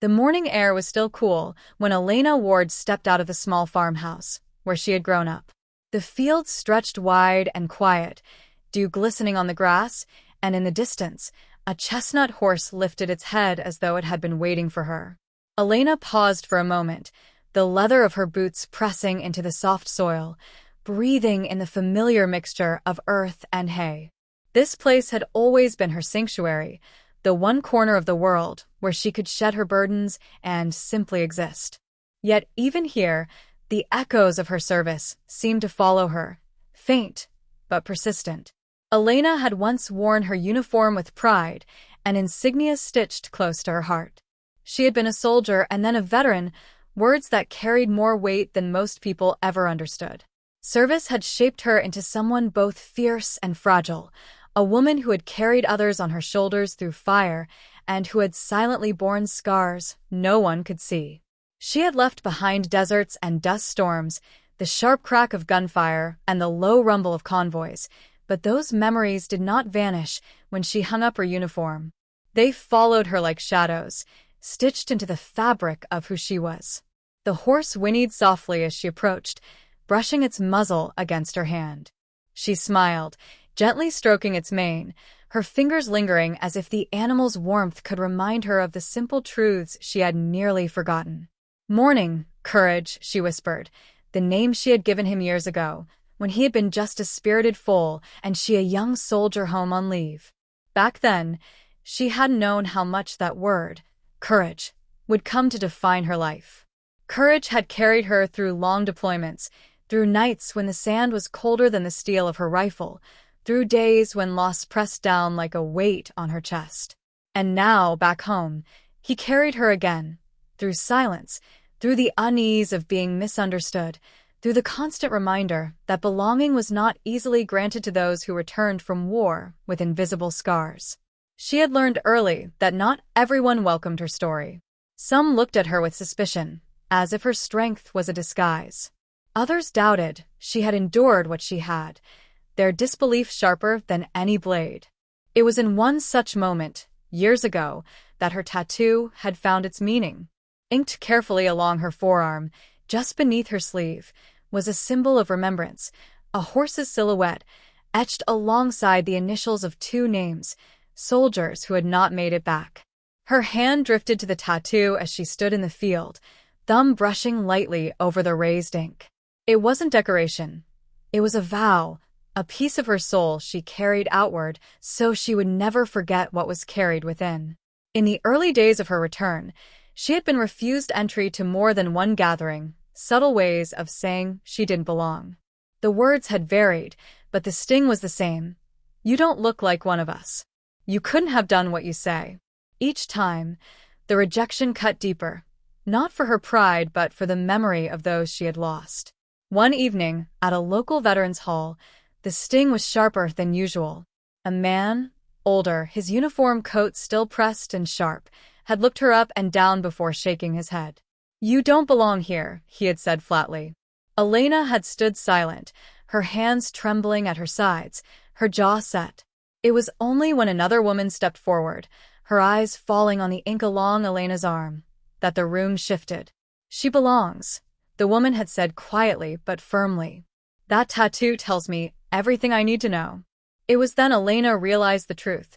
The morning air was still cool when Elena Ward stepped out of the small farmhouse, where she had grown up. The fields stretched wide and quiet, dew glistening on the grass, and in the distance, a chestnut horse lifted its head as though it had been waiting for her. Elena paused for a moment, the leather of her boots pressing into the soft soil, breathing in the familiar mixture of earth and hay. This place had always been her sanctuary, the one corner of the world where she could shed her burdens and simply exist. Yet even here, the echoes of her service seemed to follow her, faint but persistent. Elena had once worn her uniform with pride, an insignia stitched close to her heart. She had been a soldier and then a veteran, words that carried more weight than most people ever understood. Service had shaped her into someone both fierce and fragile, a woman who had carried others on her shoulders through fire and who had silently borne scars no one could see. She had left behind deserts and dust storms, the sharp crack of gunfire and the low rumble of convoys, but those memories did not vanish when she hung up her uniform. They followed her like shadows, stitched into the fabric of who she was. The horse whinnied softly as she approached, brushing its muzzle against her hand. She smiled, gently stroking its mane, her fingers lingering as if the animal's warmth could remind her of the simple truths she had nearly forgotten. "Morning, Courage," she whispered, the name she had given him years ago, when he had been just a spirited foal and she a young soldier home on leave. Back then, she hadn't known how much that word, courage, would come to define her life. Courage had carried her through long deployments, through nights when the sand was colder than the steel of her rifle, through days when loss pressed down like a weight on her chest. And now, back home, he carried her again, through silence, through the unease of being misunderstood, through the constant reminder that belonging was not easily granted to those who returned from war with invisible scars. She had learned early that not everyone welcomed her story. Some looked at her with suspicion, as if her strength was a disguise. Others doubted she had endured what she had, their disbelief sharper than any blade. It was in one such moment, years ago, that her tattoo had found its meaning. Inked carefully along her forearm, just beneath her sleeve, was a symbol of remembrance, a horse's silhouette, etched alongside the initials of two names, soldiers who had not made it back. Her hand drifted to the tattoo as she stood in the field, thumb brushing lightly over the raised ink. It wasn't decoration. It was a vow, a piece of her soul she carried outward so she would never forget what was carried within. In the early days of her return, she had been refused entry to more than one gathering, subtle ways of saying she didn't belong. The words had varied, but the sting was the same. "You don't look like one of us. You couldn't have done what you say." Each time, the rejection cut deeper, not for her pride but for the memory of those she had lost. One evening, at a local veterans' hall, the sting was sharper than usual. A man, older, his uniform coat still pressed and sharp, had looked her up and down before shaking his head. "You don't belong here," he had said flatly. Elena had stood silent, her hands trembling at her sides, her jaw set. It was only when another woman stepped forward, her eyes falling on the ink along Elena's arm, that the room shifted. "She belongs," the woman had said quietly but firmly. "That tattoo tells me everything I need to know." It was then Elena realized the truth.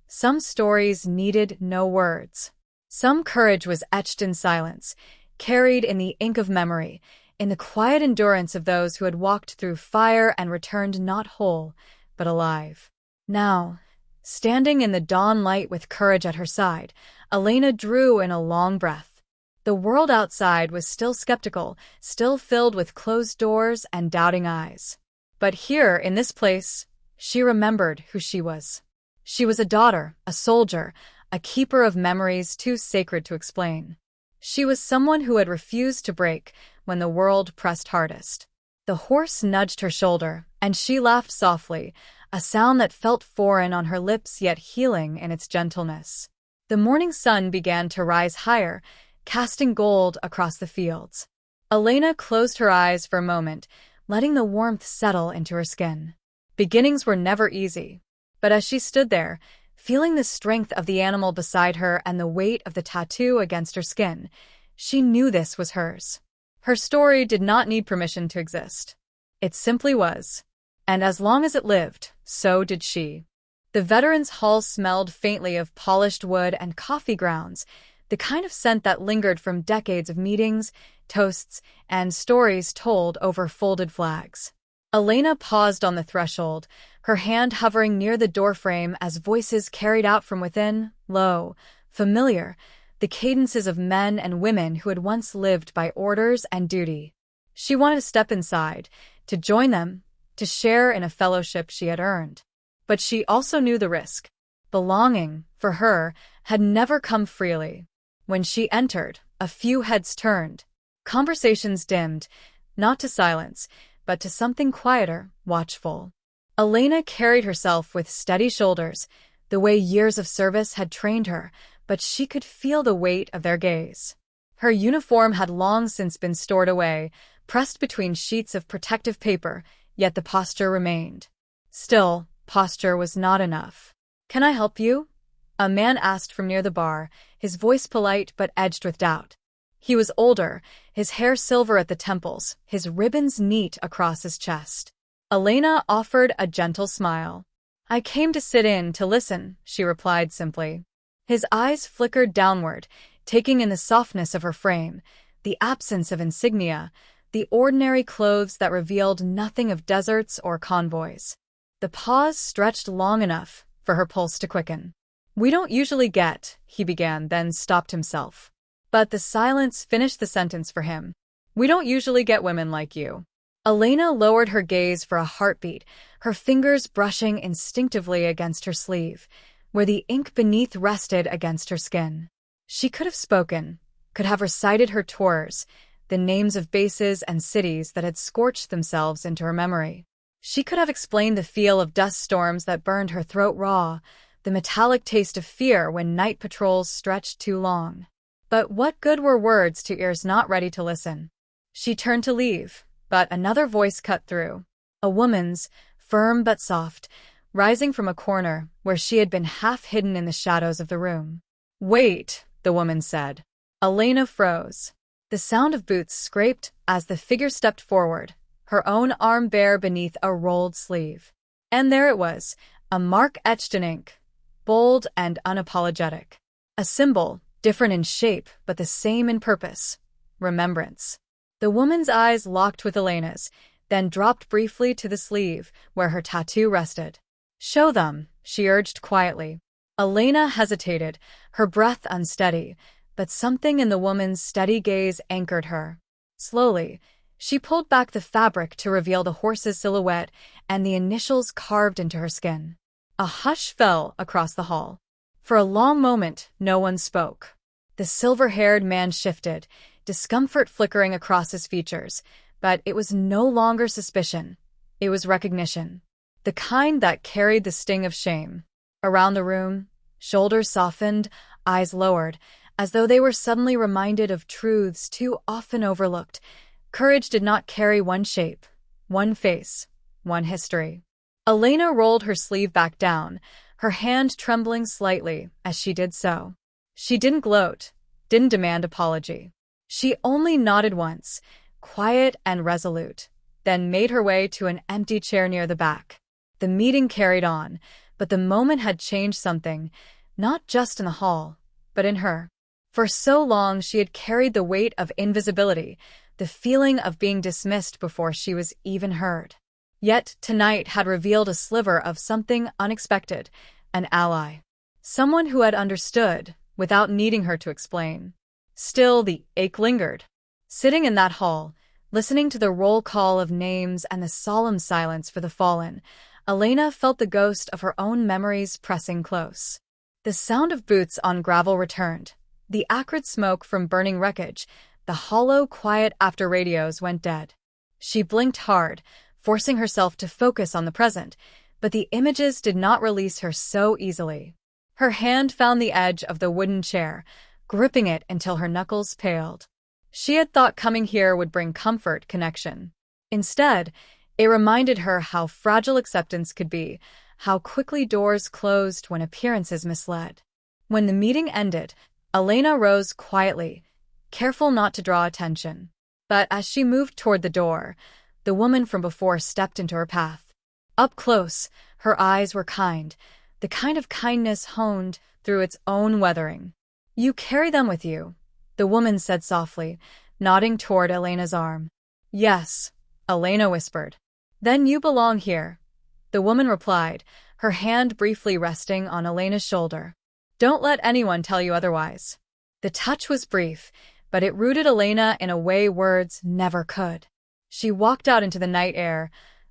Some stories needed no words. Some courage was etched in silence, carried in the ink of memory, in the quiet endurance of those who had walked through fire and returned not whole, but alive. Now, standing in the dawn light with courage at her side, Elena drew in a long breath. The world outside was still skeptical, still filled with closed doors and doubting eyes. But here, in this place, she remembered who she was. She was a daughter, a soldier, a keeper of memories too sacred to explain. She was someone who had refused to break when the world pressed hardest. The horse nudged her shoulder, and she laughed softly, a sound that felt foreign on her lips yet healing in its gentleness. The morning sun began to rise higher, casting gold across the fields. Elena closed her eyes for a moment, letting the warmth settle into her skin. Beginnings were never easy, but as she stood there, Feeling the strength of the animal beside her and the weight of the tattoo against her skin, she knew this was hers. Her story did not need permission to exist. It simply was. And as long as it lived, so did she. The veterans' hall smelled faintly of polished wood and coffee grounds, the kind of scent that lingered from decades of meetings, toasts, and stories told over folded flags. Elena paused on the threshold, her hand hovering near the doorframe as voices carried out from within, low, familiar, the cadences of men and women who had once lived by orders and duty. She wanted to step inside, to join them, to share in a fellowship she had earned. But she also knew the risk. Belonging, for her, had never come freely. When she entered, a few heads turned. Conversations dimmed, not to silence, but to something quieter, watchful. Elena carried herself with steady shoulders, the way years of service had trained her, but she could feel the weight of their gaze. Her uniform had long since been stored away, pressed between sheets of protective paper, yet the posture remained. Still, posture was not enough. "Can I help you?" a man asked from near the bar, his voice polite but edged with doubt. He was older, his hair silver at the temples, his ribbons neat across his chest. Elena offered a gentle smile. "I came to sit in to listen," she replied simply. His eyes flickered downward, taking in the softness of her frame, the absence of insignia, the ordinary clothes that revealed nothing of deserts or convoys. The pause stretched long enough for her pulse to quicken. "We don't usually get," he began, then stopped himself. But the silence finished the sentence for him. "We don't usually get women like you." Elena lowered her gaze for a heartbeat, her fingers brushing instinctively against her sleeve, where the ink beneath rested against her skin. She could have spoken, could have recited her tours, the names of bases and cities that had scorched themselves into her memory. She could have explained the feel of dust storms that burned her throat raw, the metallic taste of fear when night patrols stretched too long. But what good were words to ears not ready to listen? She turned to leave, but another voice cut through. A woman's, firm but soft, rising from a corner where she had been half hidden in the shadows of the room. "Wait," the woman said. Elena froze. The sound of boots scraped as the figure stepped forward, her own arm bare beneath a rolled sleeve. And there it was, a mark etched in ink, bold and unapologetic. A symbol, different in shape but the same in purpose: remembrance. The woman's eyes locked with Elena's, then dropped briefly to the sleeve where her tattoo rested. "Show them," she urged quietly. Elena hesitated, her breath unsteady, but something in the woman's steady gaze anchored her. Slowly, she pulled back the fabric to reveal the horse's silhouette and the initials carved into her skin. A hush fell across the hall. For a long moment, no one spoke. The silver-haired man shifted, discomfort flickering across his features, but it was no longer suspicion. It was recognition. The kind that carried the sting of shame. Around the room, shoulders softened, eyes lowered, as though they were suddenly reminded of truths too often overlooked. Courage did not carry one shape, one face, one history. Elena rolled her sleeve back down, her hand trembling slightly as she did so. She didn't gloat, didn't demand apology. She only nodded once, quiet and resolute, then made her way to an empty chair near the back. The meeting carried on, but the moment had changed something, not just in the hall, but in her. For so long she had carried the weight of invisibility, the feeling of being dismissed before she was even heard. Yet tonight had revealed a sliver of something unexpected, an ally. Someone who had understood, without needing her to explain. Still, the ache lingered. Sitting in that hall, listening to the roll call of names and the solemn silence for the fallen, Elena felt the ghost of her own memories pressing close. The sound of boots on gravel returned, the acrid smoke from burning wreckage, the hollow quiet after radios went dead. She blinked hard, forcing herself to focus on the present, but the images did not release her so easily. Her hand found the edge of the wooden chair, gripping it until her knuckles paled. She had thought coming here would bring comfort, connection. Instead, it reminded her how fragile acceptance could be, how quickly doors closed when appearances misled. When the meeting ended, Elena rose quietly, careful not to draw attention. But as she moved toward the door, the woman from before stepped into her path. Up close, her eyes were kind, the kind of kindness honed through its own weathering. "You carry them with you," the woman said softly, nodding toward Elena's arm. "Yes," Elena whispered. "Then you belong here," the woman replied, her hand briefly resting on Elena's shoulder. "Don't let anyone tell you otherwise." The touch was brief, but it rooted Elena in a way words never could. She walked out into the night air,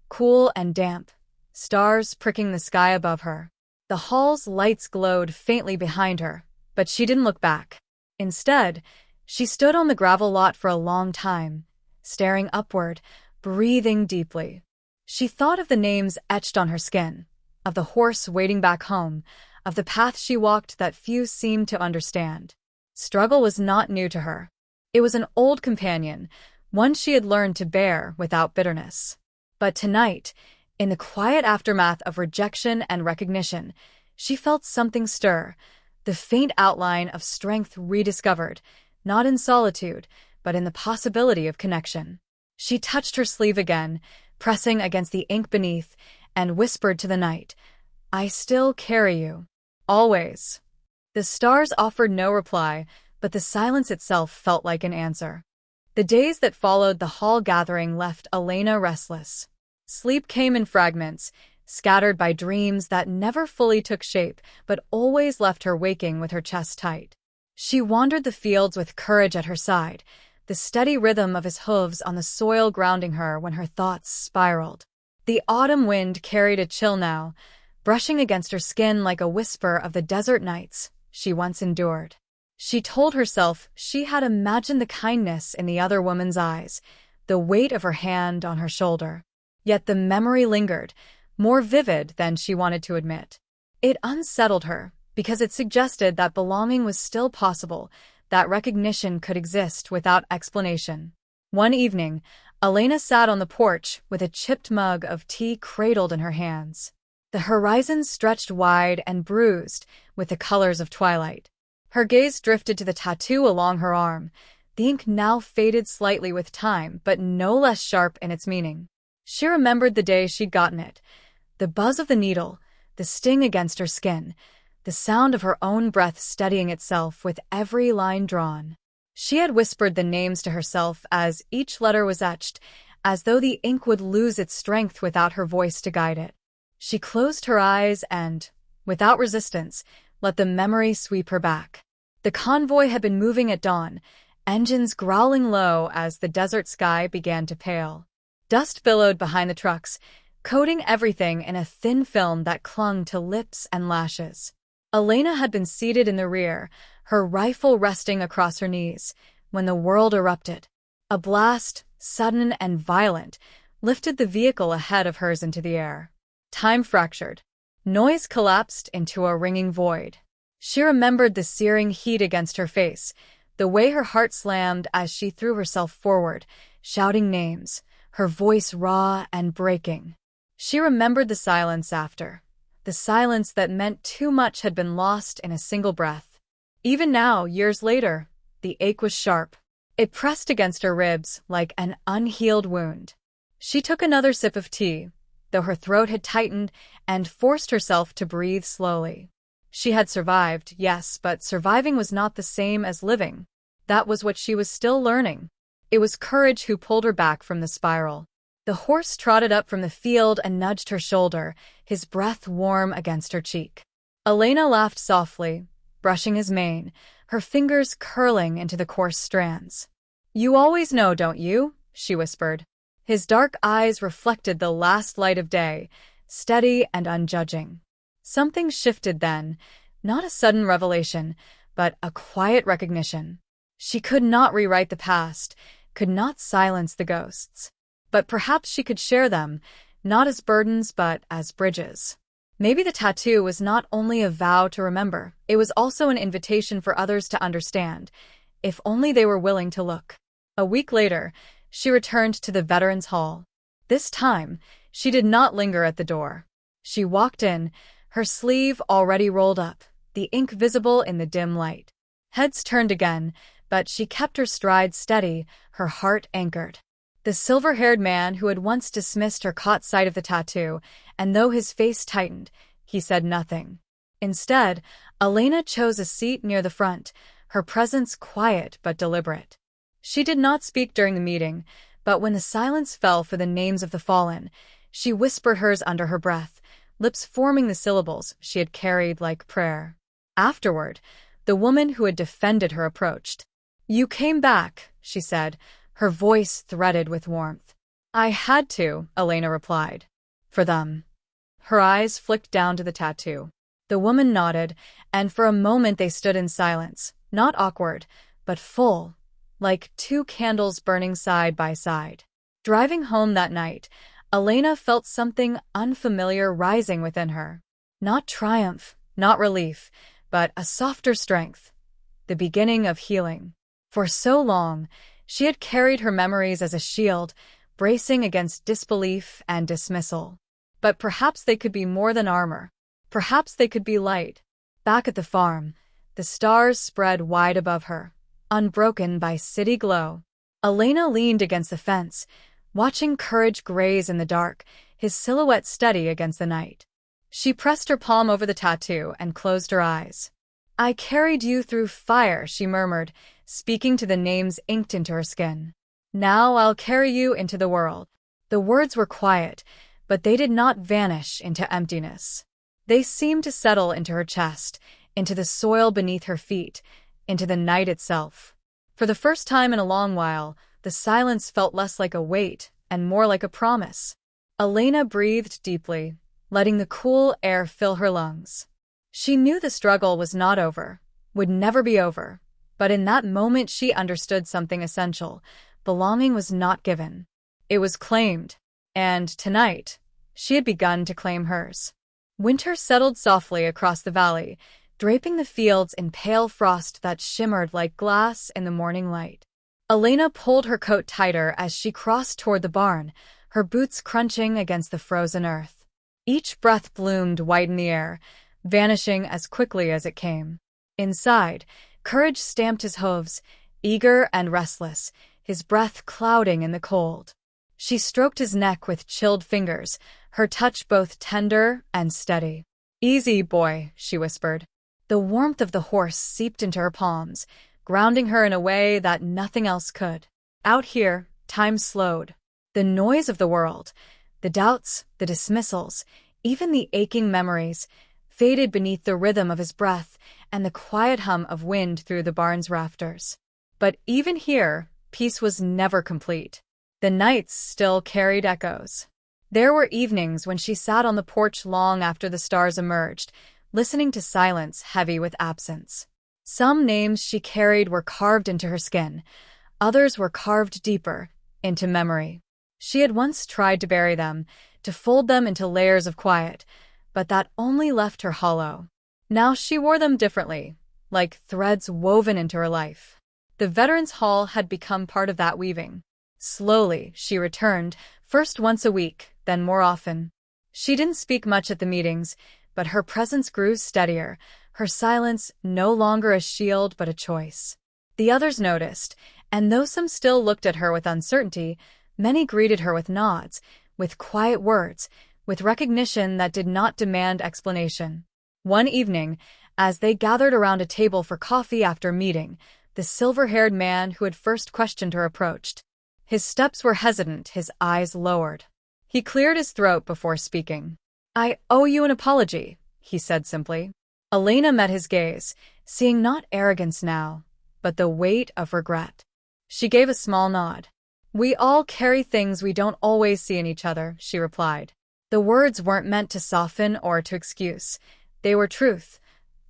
cool and damp, stars pricking the sky above her. The hall's lights glowed faintly behind her, but she didn't look back. Instead, she stood on the gravel lot for a long time, staring upward, breathing deeply. She thought of the names etched on her skin, of the horse waiting back home, of the path she walked that few seemed to understand. Struggle was not new to her. It was an old companion, one she had learned to bear without bitterness. But tonight, in the quiet aftermath of rejection and recognition, she felt something stir, the faint outline of strength rediscovered, not in solitude, but in the possibility of connection. She touched her sleeve again, pressing against the ink beneath, and whispered to the night, "I still carry you. Always." The stars offered no reply, but the silence itself felt like an answer. The days that followed the hall gathering left Elena restless. Sleep came in fragments, scattered by dreams that never fully took shape, but always left her waking with her chest tight. She wandered the fields with courage at her side, the steady rhythm of his hooves on the soil grounding her when her thoughts spiraled. The autumn wind carried a chill now, brushing against her skin like a whisper of the desert nights she once endured. She told herself she had imagined the kindness in the other woman's eyes, the weight of her hand on her shoulder. Yet the memory lingered, more vivid than she wanted to admit. It unsettled her, because it suggested that belonging was still possible, that recognition could exist without explanation. One evening, Elena sat on the porch with a chipped mug of tea cradled in her hands. The horizon stretched wide and bruised with the colors of twilight. Her gaze drifted to the tattoo along her arm, the ink now faded slightly with time, but no less sharp in its meaning. She remembered the day she'd gotten it, the buzz of the needle, the sting against her skin, the sound of her own breath steadying itself with every line drawn. She had whispered the names to herself as each letter was etched, as though the ink would lose its strength without her voice to guide it. She closed her eyes and, without resistance, let the memory sweep her back. The convoy had been moving at dawn, engines growling low as the desert sky began to pale. Dust billowed behind the trucks, coating everything in a thin film that clung to lips and lashes. Elena had been seated in the rear, her rifle resting across her knees, when the world erupted. A blast, sudden and violent, lifted the vehicle ahead of hers into the air. Time fractured. Noise collapsed into a ringing void. She remembered the searing heat against her face, the way her heart slammed as she threw herself forward, shouting names, her voice raw and breaking. She remembered the silence after, the silence that meant too much had been lost in a single breath. Even now, years later, the ache was sharp. It pressed against her ribs like an unhealed wound. She took another sip of tea, though her throat had tightened, and forced herself to breathe slowly. She had survived, yes, but surviving was not the same as living. That was what she was still learning. It was courage who pulled her back from the spiral. The horse trotted up from the field and nudged her shoulder, his breath warm against her cheek. Elena laughed softly, brushing his mane, her fingers curling into the coarse strands. "You always know, don't you?" she whispered. His dark eyes reflected the last light of day, steady and unjudging. Something shifted then, not a sudden revelation, but a quiet recognition. She could not rewrite the past, could not silence the ghosts. But perhaps she could share them, not as burdens but as bridges. Maybe the tattoo was not only a vow to remember, it was also an invitation for others to understand, if only they were willing to look. A week later, she returned to the Veterans Hall. This time, she did not linger at the door. She walked in, her sleeve already rolled up, the ink visible in the dim light. Heads turned again, but she kept her stride steady, her heart anchored. The silver-haired man who had once dismissed her caught sight of the tattoo, and though his face tightened, he said nothing. Instead, Elena chose a seat near the front, her presence quiet but deliberate. She did not speak during the meeting, but when the silence fell for the names of the fallen, she whispered hers under her breath, lips forming the syllables she had carried like prayer. Afterward, the woman who had defended her approached. "You came back," she said, her voice threaded with warmth. "I had to," Elena replied. "For them." Her eyes flicked down to the tattoo. The woman nodded, and for a moment they stood in silence, not awkward, but full, like two candles burning side by side. Driving home that night, Elena felt something unfamiliar rising within her. Not triumph, not relief, but a softer strength, the beginning of healing. For so long, she had carried her memories as a shield, bracing against disbelief and dismissal. But perhaps they could be more than armor. Perhaps they could be light. Back at the farm, the stars spread wide above her, unbroken by city glow. Elena leaned against the fence, watching Courage graze in the dark, his silhouette steady against the night. She pressed her palm over the tattoo and closed her eyes. "I carried you through fire," she murmured, speaking to the names inked into her skin. "Now I'll carry you into the world." The words were quiet, but they did not vanish into emptiness. They seemed to settle into her chest, into the soil beneath her feet, into the night itself. For the first time in a long while, the silence felt less like a weight and more like a promise. Elena breathed deeply, letting the cool air fill her lungs. She knew the struggle was not over, would never be over, but in that moment she understood something essential. Belonging was not given. It was claimed, and tonight, she had begun to claim hers. Winter settled softly across the valley, draping the fields in pale frost that shimmered like glass in the morning light. Elena pulled her coat tighter as she crossed toward the barn, her boots crunching against the frozen earth. Each breath bloomed white in the air, vanishing as quickly as it came. Inside, Courage stamped his hooves, eager and restless, his breath clouding in the cold. She stroked his neck with chilled fingers, her touch both tender and steady. "Easy, boy," she whispered. The warmth of the horse seeped into her palms, grounding her in a way that nothing else could. Out here, time slowed. The noise of the world, the doubts, the dismissals, even the aching memories, faded beneath the rhythm of his breath and the quiet hum of wind through the barn's rafters. But even here, peace was never complete. The nights still carried echoes. There were evenings when she sat on the porch long after the stars emerged, listening to silence heavy with absence. Some names she carried were carved into her skin, others were carved deeper, into memory. She had once tried to bury them, to fold them into layers of quiet, but that only left her hollow. Now she wore them differently, like threads woven into her life. The Veterans Hall had become part of that weaving. Slowly, she returned, first once a week, then more often. She didn't speak much at the meetings, but her presence grew steadier, her silence no longer a shield but a choice. The others noticed, and though some still looked at her with uncertainty, many greeted her with nods, with quiet words, with recognition that did not demand explanation. One evening, as they gathered around a table for coffee after meeting, the silver-haired man who had first questioned her approached. His steps were hesitant, his eyes lowered. He cleared his throat before speaking. "I owe you an apology," he said simply. Elena met his gaze, seeing not arrogance now, but the weight of regret. She gave a small nod. "We all carry things we don't always see in each other," she replied. The words weren't meant to soften or to excuse. They were truth,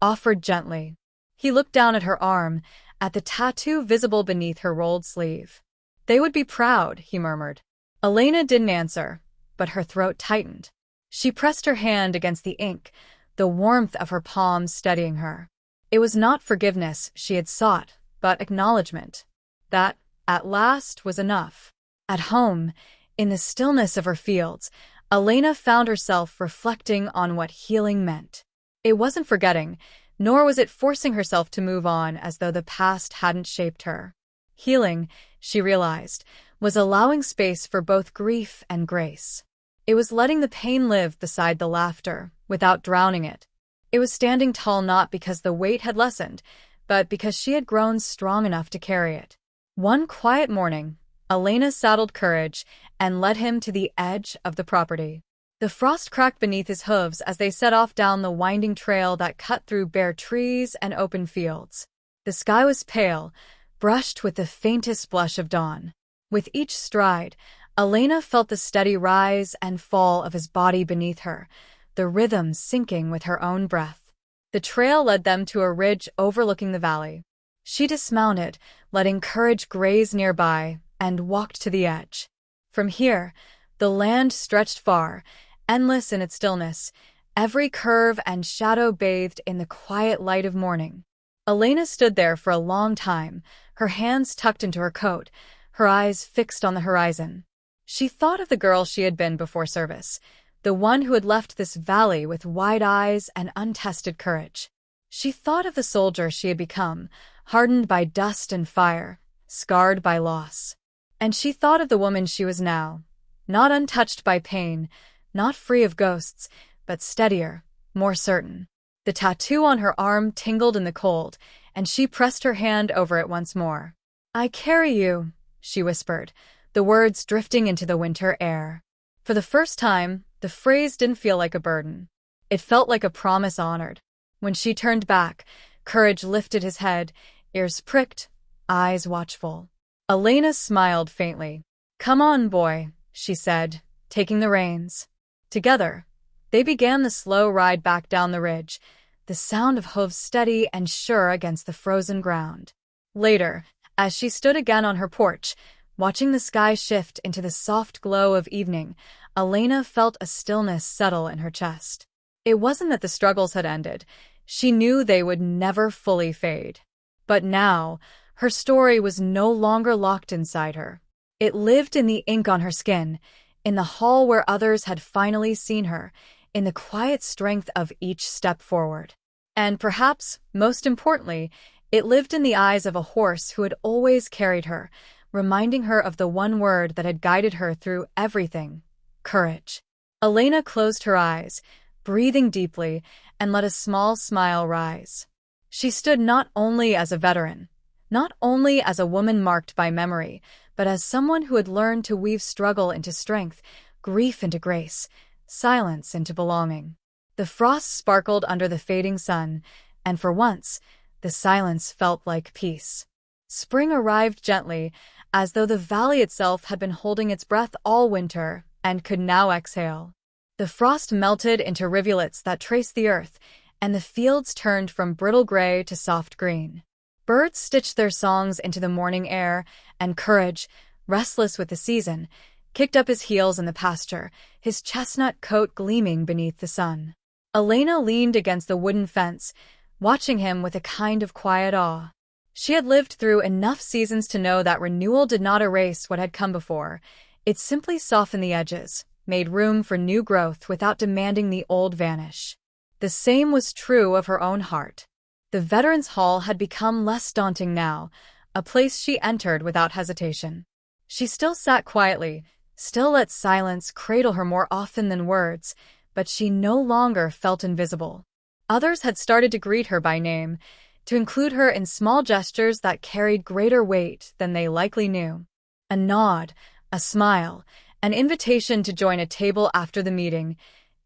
offered gently. He looked down at her arm, at the tattoo visible beneath her rolled sleeve. "They would be proud," he murmured. Elena didn't answer, but her throat tightened. She pressed her hand against the ink, the warmth of her palms steadying her. It was not forgiveness she had sought, but acknowledgement. That, at last, was enough. At home, in the stillness of her fields, Elena found herself reflecting on what healing meant. It wasn't forgetting, nor was it forcing herself to move on as though the past hadn't shaped her. Healing, she realized, was allowing space for both grief and grace. It was letting the pain live beside the laughter, without drowning it. It was standing tall not because the weight had lessened, but because she had grown strong enough to carry it. One quiet morning, Elena saddled Courage and led him to the edge of the property. The frost cracked beneath his hooves as they set off down the winding trail that cut through bare trees and open fields. The sky was pale, brushed with the faintest blush of dawn. With each stride, Elena felt the steady rise and fall of his body beneath her, the rhythm syncing with her own breath. The trail led them to a ridge overlooking the valley. She dismounted, letting Courage graze nearby, and walked to the edge. From here, the land stretched far, endless in its stillness, every curve and shadow bathed in the quiet light of morning. Elena stood there for a long time, her hands tucked into her coat, her eyes fixed on the horizon. She thought of the girl she had been before service, the one who had left this valley with wide eyes and untested courage. She thought of the soldier she had become, hardened by dust and fire, scarred by loss. And she thought of the woman she was now, not untouched by pain, not free of ghosts, but steadier, more certain. The tattoo on her arm tingled in the cold, and she pressed her hand over it once more. "I carry you," she whispered, the words drifting into the winter air. For the first time, the phrase didn't feel like a burden. It felt like a promise honored. When she turned back, Courage lifted his head, ears pricked, eyes watchful. Elena smiled faintly. "Come on, boy," she said, taking the reins. Together, they began the slow ride back down the ridge, the sound of hooves steady and sure against the frozen ground. Later, as she stood again on her porch, watching the sky shift into the soft glow of evening, Elena felt a stillness settle in her chest. It wasn't that the struggles had ended. She knew they would never fully fade. But now, her story was no longer locked inside her. It lived in the ink on her skin, in the hall where others had finally seen her, in the quiet strength of each step forward. And perhaps, most importantly, it lived in the eyes of a horse who had always carried her, reminding her of the one word that had guided her through everything: courage. Elena closed her eyes, breathing deeply, and let a small smile rise. She stood not only as a veteran, not only as a woman marked by memory, but as someone who had learned to weave struggle into strength, grief into grace, silence into belonging. The frost sparkled under the fading sun, and for once, the silence felt like peace. Spring arrived gently, as though the valley itself had been holding its breath all winter and could now exhale. The frost melted into rivulets that traced the earth, and the fields turned from brittle gray to soft green. Birds stitched their songs into the morning air, and Courage, restless with the season, kicked up his heels in the pasture, his chestnut coat gleaming beneath the sun. Elena leaned against the wooden fence, watching him with a kind of quiet awe. She had lived through enough seasons to know that renewal did not erase what had come before. It simply softened the edges, made room for new growth without demanding the old vanish. The same was true of her own heart. The Veterans Hall had become less daunting now, a place she entered without hesitation. She still sat quietly, still let silence cradle her more often than words, but she no longer felt invisible. Others had started to greet her by name, to include her in small gestures that carried greater weight than they likely knew. A nod, a smile, an invitation to join a table after the meeting.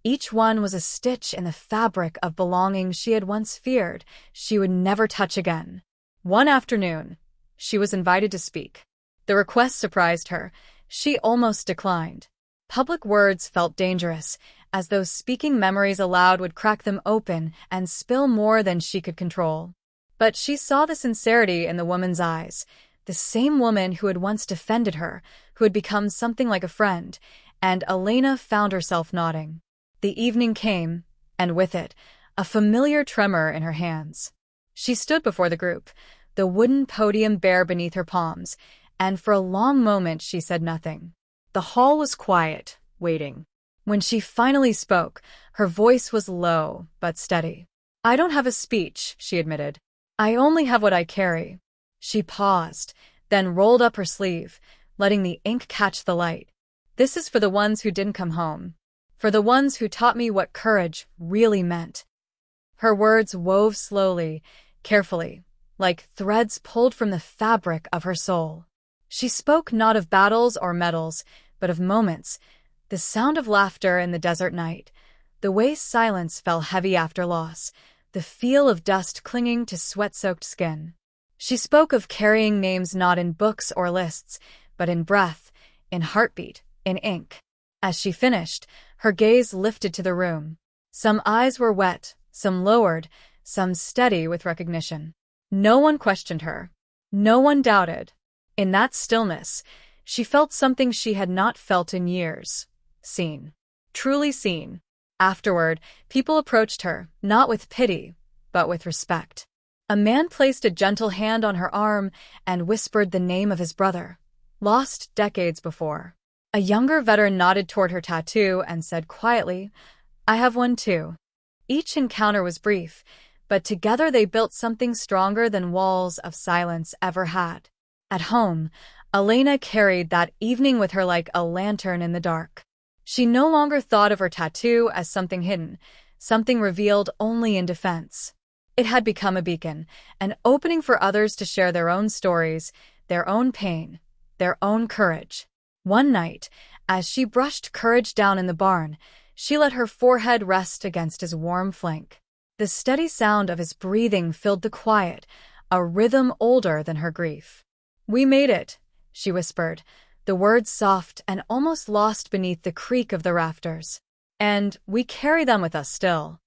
Each one was a stitch in the fabric of belonging she had once feared she would never touch again. One afternoon, she was invited to speak. The request surprised her. She almost declined. Public words felt dangerous, as though speaking memories aloud would crack them open and spill more than she could control. But she saw the sincerity in the woman's eyes, the same woman who had once defended her, who had become something like a friend, and Elena found herself nodding. The evening came, and with it, a familiar tremor in her hands. She stood before the group, the wooden podium bare beneath her palms, and for a long moment she said nothing. The hall was quiet, waiting. When she finally spoke, her voice was low but steady. "I don't have a speech," she admitted. "I only have what I carry." She paused, then rolled up her sleeve, letting the ink catch the light. "This is for the ones who didn't come home. For the ones who taught me what courage really meant." Her words wove slowly, carefully, like threads pulled from the fabric of her soul. She spoke not of battles or medals, but of moments, the sound of laughter in the desert night, the way silence fell heavy after loss, the feel of dust clinging to sweat-soaked skin. She spoke of carrying names not in books or lists, but in breath, in heartbeat, in ink. As she finished, her gaze lifted to the room. Some eyes were wet, some lowered, some steady with recognition. No one questioned her. No one doubted. In that stillness, she felt something she had not felt in years. Seen. Truly seen. Afterward, people approached her, not with pity, but with respect. A man placed a gentle hand on her arm and whispered the name of his brother, lost decades before. A younger veteran nodded toward her tattoo and said quietly, "I have one too." Each encounter was brief, but together they built something stronger than walls of silence ever had. At home, Elena carried that evening with her like a lantern in the dark. She no longer thought of her tattoo as something hidden, something revealed only in defense. It had become a beacon, an opening for others to share their own stories, their own pain, their own courage. One night, as she brushed Courage down in the barn, she let her forehead rest against his warm flank. The steady sound of his breathing filled the quiet, a rhythm older than her grief. "We made it," she whispered, the words soft and almost lost beneath the creak of the rafters. "And we carry them with us still."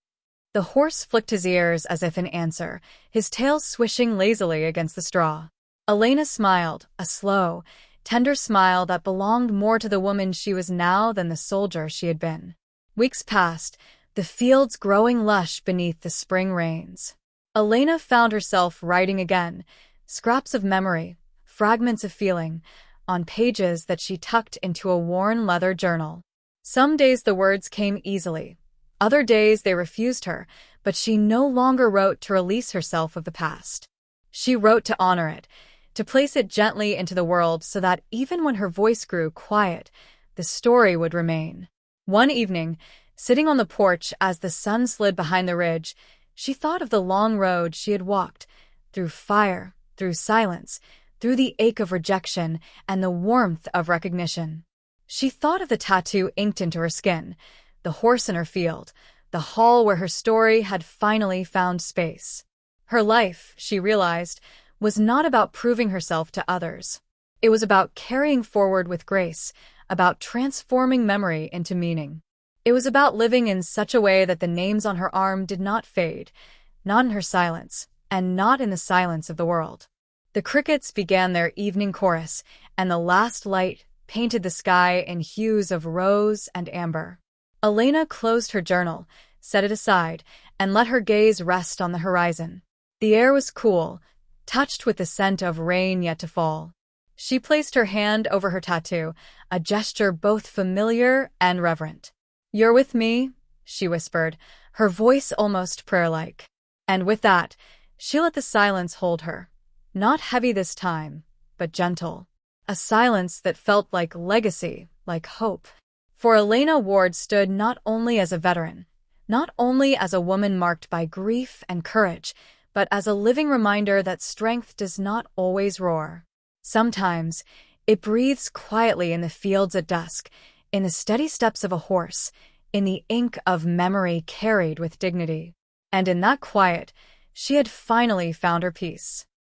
The horse flicked his ears as if in answer, his tail swishing lazily against the straw. Elena smiled, a slow, tender smile that belonged more to the woman she was now than the soldier she had been. Weeks passed, the fields growing lush beneath the spring rains. Elena found herself writing again, scraps of memory, fragments of feeling, on pages that she tucked into a worn leather journal. Some days the words came easily. Other days they refused her, but she no longer wrote to release herself of the past. She wrote to honor it, to place it gently into the world so that even when her voice grew quiet, the story would remain. One evening, sitting on the porch as the sun slid behind the ridge, she thought of the long road she had walked, through fire, through silence, through the ache of rejection and the warmth of recognition. She thought of the tattoo inked into her skin, the horse in her field, the hall where her story had finally found space. Her life, she realized, was not about proving herself to others. It was about carrying forward with grace, about transforming memory into meaning. It was about living in such a way that the names on her arm did not fade, not in her silence, and not in the silence of the world. The crickets began their evening chorus, and the last light painted the sky in hues of rose and amber. Elena closed her journal, set it aside, and let her gaze rest on the horizon. The air was cool, touched with the scent of rain yet to fall. She placed her hand over her tattoo, a gesture both familiar and reverent. "You're with me," she whispered, her voice almost prayer-like. And with that, she let the silence hold her. Not heavy this time, but gentle. A silence that felt like legacy, like hope. For Elena Ward stood not only as a veteran, not only as a woman marked by grief and courage, but as a living reminder that strength does not always roar. Sometimes, it breathes quietly in the fields at dusk, in the steady steps of a horse, in the ink of memory carried with dignity. And in that quiet, she had finally found her peace.